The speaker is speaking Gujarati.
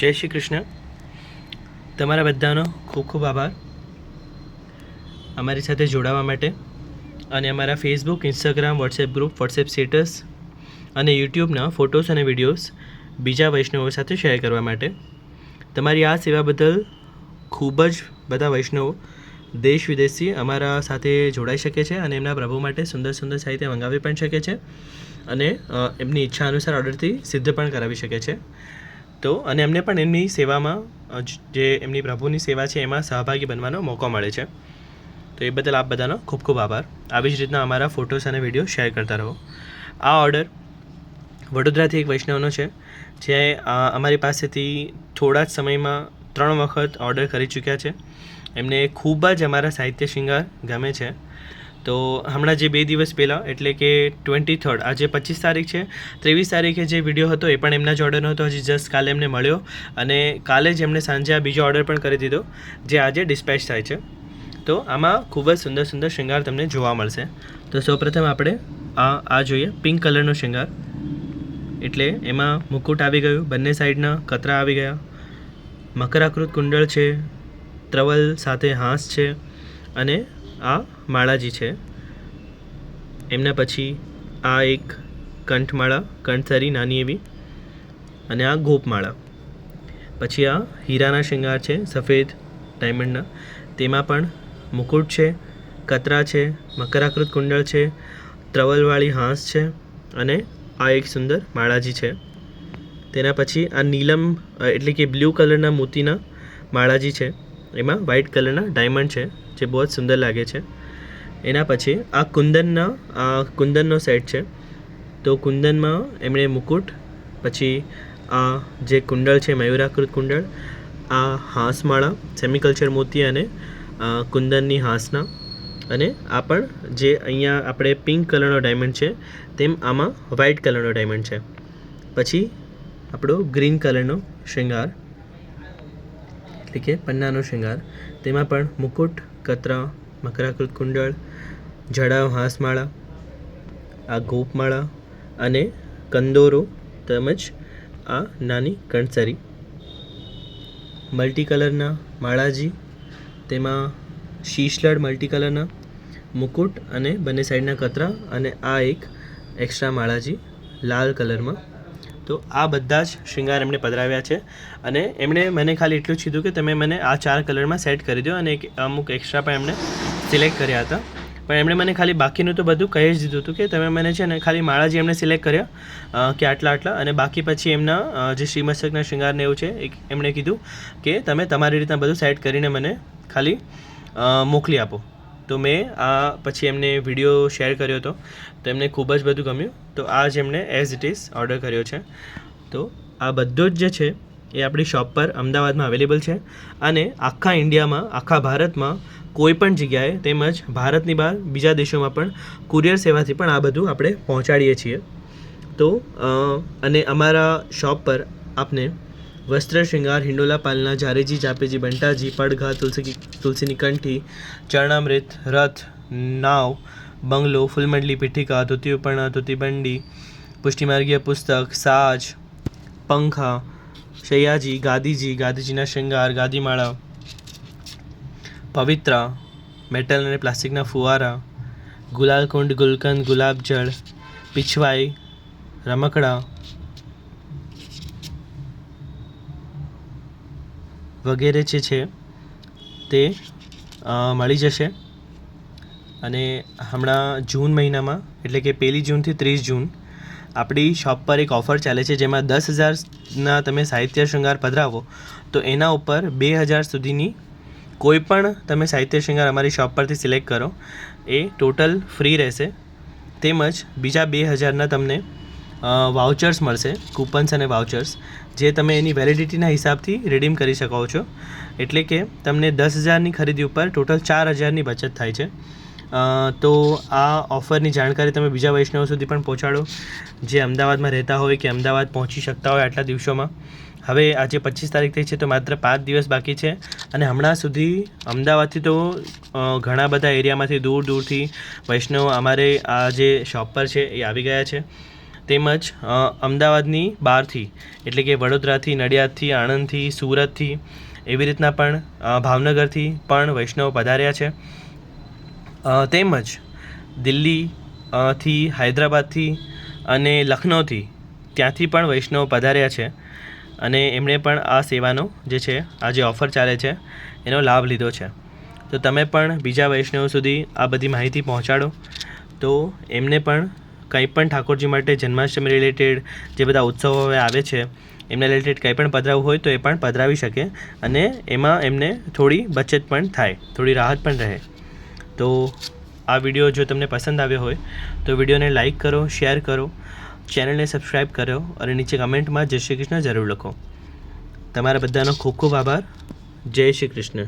જય શ્રી કૃષ્ણ. તમારા બધાનો ખૂબ ખૂબ આભાર અમારી સાથે જોડાવા માટે અને અમારા Facebook, Instagram, WhatsApp group, WhatsApp status અને યુટ્યુબના ફોટોસ અને વિડીયોઝ બીજા વૈષ્ણવો સાથે શેર કરવા માટે. તમારી આ સેવા બદલ ખૂબ જ બધા વૈષ્ણવો દેશ વિદેશથી અમારા સાથે જોડાઈ શકે છે અને એમના પ્રભુ માટે સુંદર સુંદર સાહિત્ય મંગાવી પણ શકે છે અને એમની ઈચ્છા અનુસાર ઓર્ડરથી સિદ્ધ પણ કરાવી શકે છે. તો અને એમને પણ એમની સેવામાં જે એમની પ્રભુની સેવા છે એમાં સહભાગી બનવાનો મોકો મળે છે. તો એ બદલ આપ બધાનો ખૂબ ખૂબ આભાર. આવી જ રીતના અમારા ફોટોસ અને વિડીયો શેર કરતા રહો. આ ઓર્ડર વડોદરાથી એક વૈષ્ણવનો છે જે અમારી પાસેથી થોડા જ સમયમાં 3 વખત ઓર્ડર કરી ચૂક્યા છે. એમને ખૂબ જ અમારા સાહિત્ય શૃંગાર ગમે છે. તો હમણાં જે 2 દિવસ પહેલાં એટલે કે 23rd, આજે 25 તારીખ છે, 23 તારીખે જે વિડીયો હતો એ પણ એમના જ ઓર્ડરનો હતો. હજી જસ્ટ કાલે એમને મળ્યો અને કાલે જ એમણે સાંજે આ બીજો ઓર્ડર પણ કરી દીધો જે આજે ડિસ્પેચ થાય છે. તો આમાં ખૂબ જ સુંદર સુંદર શૃંગાર તમને જોવા મળશે. તો સૌપ્રથમ આપણે આ જોઈએ પિંક કલરનો શૃંગાર. એટલે એમાં મુકુટ આવી ગયું, બંને સાઈડના કતરા આવી ગયા, મકરાકૃત કુંડળ છે, ત્રવલ સાથે હાંસ છે અને આ માળાજી છે. એમના પછી આ એક કંઠમાળા, કંઠસરી નાની એવી, અને આ ગોપમાળા. પછી આ હીરાના શૃંગાર છે સફેદ ડાયમંડના, તેમાં પણ મુકુટ છે, કતરા છે, મકરાકૃત કુંડળ છે, ત્રવલવાળી હાંસ છે અને આ એક સુંદર માળાજી છે. તેના પછી આ નીલમ એટલે કે બ્લુ કલરના મોતીના માળાજી છે. એમાં વ્હાઇટ કલરના ડાયમંડ છે જે બહુ જ સુંદર લાગે છે. એના પછી આ કુંદનનો સેટ છે. તો કુંદનમાં એમણે મુકુટ, પછી આ જે કુંડળ છે મયુરાકૃત કુંડળ, આ હાંસમાળા, સેમિકલ્ચર મોતી અને કુંદનની હાંસના, અને આ પણ જે અહીંયા આપણે પિંક કલરનો ડાયમંડ છે તેમ આમાં વ્હાઇટ કલરનો ડાયમંડ છે. પછી આપણો ગ્રીન કલરનો શૃંગાર એટલે કે પન્નાનો શૃંગાર, તેમાં પણ મુકુટ, કતરા, મકરાકૃત કુંડળ, જડાવ હાંસમાળા, આ ગોપમાળા અને કંદોરો તેમજ આ નાની કંઠસરી. મલ્ટી કલરના માળાજી, તેમાં શીશલડ મલ્ટી કલરના, મુકુટ અને બંને સાઈડના કતરા અને આ એક એક્સ્ટ્રા માળાજી લાલ કલરમાં. તો આ બધા જ શૃંગાર એમણે પધરાવ્યા છે અને એમણે મને ખાલી એટલું જ કીધું કે તમે મને આ 4 કલરમાં સેટ કરી દો, અને અમુક એક્સ્ટ્રા પણ એમણે સિલેક્ટ કર્યા હતા. પણ એમણે મને ખાલી બાકીનું તો બધું કહી જ દીધું હતું કે તમે મને છે ને ખાલી માળાજી એમણે સિલેક્ટ કર્યા કે આટલા અને બાકી પછી એમના જે શ્રીમસ્તકના શૃંગારને એવું છે એમણે કીધું કે તમે તમારી રીતના બધું સેટ કરીને મને ખાલી મોકલી આપો. તો મેં પછી એમને વિડીયો શેર કર્યો હતો, તો એમને ખૂબ જ બધું ગમ્યું. તો આ જ એમણે એઝ ઇટ ઇઝ ઓર્ડર કર્યો છે. તો આ બધું જ જે છે એ આપણી શોપ પર અમદાવાદમાં અવેલેબલ છે અને આખા ઇન્ડિયામાં, આખા ભારતમાં કોઈ પણ જગ્યાએ તેમજ ભારતની બહાર બીજા દેશોમાં પણ કુરિયર સેવાથી પણ આ બધું આપણે પહોંચાડીએ છીએ. તો અને અમારા શોપ પર આપને વસ્ત્ર શૃંગાર, હિંડોલા પાલના, જારેજી, જાપેજી, બંટાજી, પડઘા, તુલસીની કંઠી, ચરણામૃત, રથ, નાવ, બંગલો, ફૂલમંડલી, પીઠિકા, ધોતી ઉપરણા, ધોતીબંડી, પુષ્ટિમાર્ગીય પુસ્તક, સાજ, પંખા, શૈયાજી, ગાદીજીના શૃંગાર, ગાદીમાળા, પવિત્રા, મેટલ અને પ્લાસ્ટિકના ફુવારા, ગુલાલકુંડ, ગુલકંદ, ગુલાબજળ, પીછવાઈ, રમકડા વગેરે જે છે તે મળી જશે. અને હમણાં જૂન મહિનામાં એટલે કે 1 જૂનથી 30 જૂન આપણી શોપ પર એક ઓફર ચાલે છે, જેમાં 10,000ના તમે સાહિત્ય શૃંગાર પધરાવો તો એના ઉપર 2,000 સુધીની કોઈ પણ તમે સાહિત્ય શૃંગાર અમારી શોપ પરથી સિલેક્ટ કરો એ ટોટલ ફ્રી રહેશે. તેમજ બીજા 2,000ના તમને વાઉચર્સ મળશે, કૂપન્સ અને વાઉચર્સ, જે તમે એની વેલિડિટીના હિસાબથી રિડીમ કરી શકો છો. એટલે કે તમને 10,000ની ખરીદી ઉપર ટોટલ 4,000ની બચત થાય છે. તો આ ઓફરની જાણકારી તમે બીજા વૈષ્ણવો સુધી પણ પહોંચાડો જે અમદાવાદમાં રહેતા હોય કે અમદાવાદ પહોંચી શકતા હોય આટલા દિવસોમાં. હવે આજે 25 તારીખ થઈ છે, તો માત્ર 5 દિવસ બાકી છે અને હમણાં સુધી અમદાવાદથી તો ઘણા બધા એરિયામાંથી દૂરથી વૈષ્ણવ અમારે આ જે શોપ પર છે એ આવી ગયા છે. તેમજ અમદાવાદની બહારથી એટલે કે વડોદરાથી, નડિયાદથી, આણંદથી, સુરતથી, એવી રીતના પણ ભાવનગરથી પણ વૈષ્ણવ પધાર્યા છે. તેમજ દિલ્હી થી, હૈદરાબાદથી અને લખનૌથી ત્યાંથી પણ વૈષ્ણવ પધાર્યા છે અને એમણે પણ આ સેવાનો જે છે, આ જે ઓફર ચાલે છે એનો લાભ લીધો છે. તો તમે પણ બીજા વૈષ્ણવ સુધી આ બધી માહિતી પહોંચાડો, તો એમને પણ કંઈ પણ ઠાકોરજી માટે જન્માષ્ટમી રિલેટેડ જે બધા ઉત્સવો હવે આવે છે એમના રિલેટેડ કંઈ પણ પધરાવવું હોય તો એ પણ પધરાવી શકે અને એમાં એમને થોડી બચત પણ થાય, થોડી રાહત પણ રહે. તો આ વિડીયો જો તમને પસંદ આવ્યો હોય તો વિડીયોને લાઇક કરો, શેર કરો, ચેનલને સબસ્ક્રાઈબ કરો અને નીચે કમેન્ટમાં જય શ્રી કૃષ્ણ જરૂર લખો. તમારા બધાનો ખૂબ ખૂબ આભાર. જય શ્રી કૃષ્ણ.